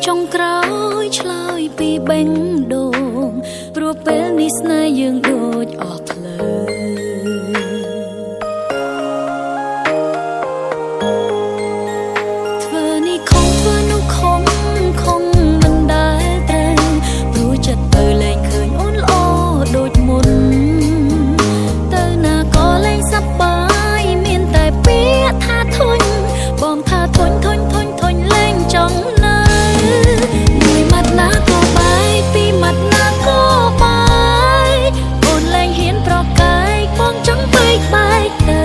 ចុងក្រោយឆ្លើយពីបេងដូងព្រោះពេលនេះស្នេហ៍យើងដូចអស់ផ្លូវធ្វើនេះខំធ្វើនោះខំមិនដែលត្រូវព្រោះចិត្តទៅលែងឃើញអូនល្អដូចមុនទៅណាក៏លែងសប្បាយមានតែពាក្យថាធុញបងថាធុញលែងចង់នៅមួយម៉ាត់ណាក៏បាយពីរម៉ាត់ណាក៏បាយអូនលែងហ៊ានប្រកាយបងចង់បែកទៅ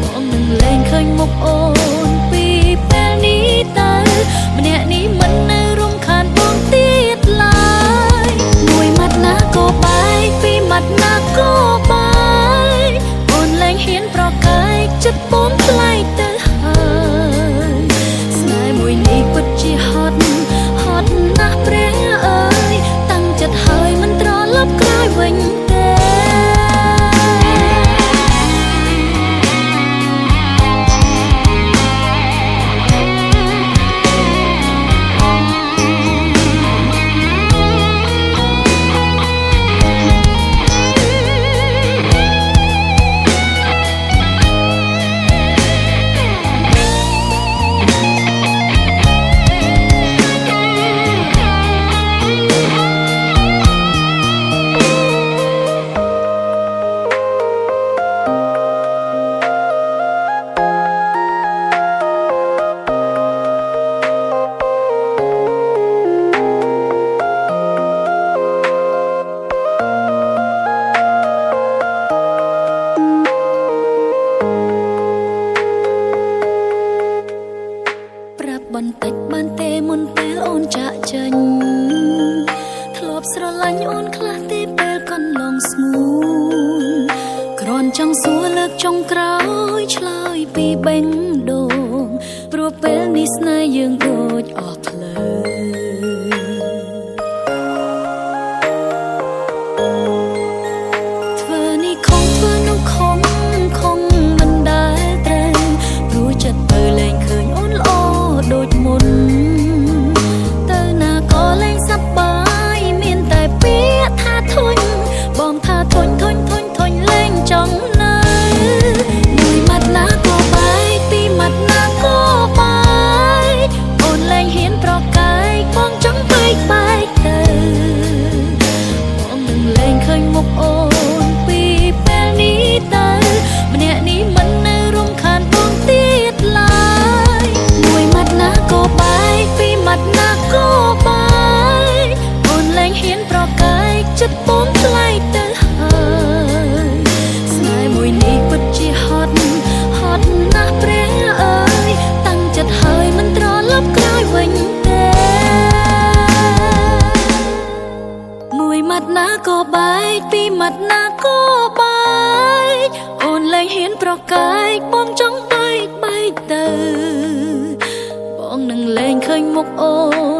បងនឹងលែងឃើញមុខអូនពីពេលនេះទៅម្នាក់នេះមិននៅរំខានបងទៀតឡើយមួយម៉ាត់ណាក៏បាយពីរម៉ាត់ណាក៏បាយអូនលែងហ៊ានប្រកាយចិត្តបងថ្លៃទៅណាស់ព្រះអើយតាំងចិត្តហើយមិនត្រឡប់ក្រោយវិញទេបន្តិចបានទេមុនពេលអូនចាក់ចេញធ្លាប់ស្រឡាញ់អូនខ្លះទេពេលកន្លងស្ងួនគ្រាន់ចង់សួរលើកចុងក្រោយឆ្លើយពីបេងដូងព្រោះពេលនេះស្នេហ៍យើងដូចអស់ផ្លូវធ្វើនេះខំធ្វើនោះខំមិនដែលត្រូវព្រោះចិត្តទៅលែងឃើញអូនល្អដូចមុនទៅណាក៏លែងសប្បាយមានតែពាក្យថាធុញបងថាធុញលែងចង់នៅមួយម៉ាត់ណាក៏បាយពីរម៉ាត់ណាក៏បាយអូនលែងហ៊ានប្រកាយបងចង់បែកទៅបងនឹងលែងឃើញមុខអូនពីពេលនេះទៅម្នាក់នេះមិននៅរំខានបងទៀតឡើយមួយម៉ាត់ណាក៏បាយពីរម៉ាត់ណាក៏បាយអូនលែងហ៊ានប្រកាយចិត្តបងថ្លៃទៅហើយស្នេហ៍មួយនេះពិតជាហត់ណាស់ព្រះអើយតាំងចិត្តហើយមិនត្រឡប់ក្រោយវិញទេមួយម៉ាត់ណាក៏បាយពីរម៉ាត់ណាក៏បាយអូនលែងហ៊ានប្រកាយបងចង់បែកទៅបងនឹងលែងឃើញមុខអូន